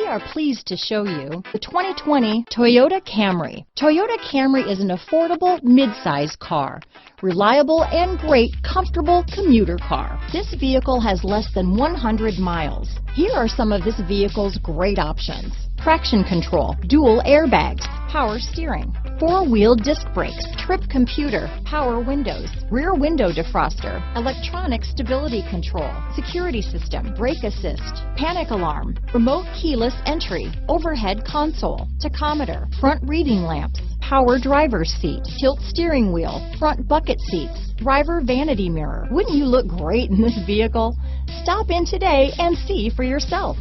are pleased to show you the 2020 Toyota Camry. Toyota Camry is an affordable mid-size car, reliable and great comfortable commuter car. This vehicle has less than 100 miles. Here are some of this vehicle's great options: traction control, dual airbags, power steering, four-wheel disc brakes, trip computer, power windows, rear window defroster, electronic stability control, security system, brake assist, panic alarm, remote keyless entry, overhead console, tachometer, front reading lamps, power driver's seat, tilt steering wheel, front bucket seats, driver vanity mirror. Wouldn't you look great in this vehicle? Stop in today and see for yourself.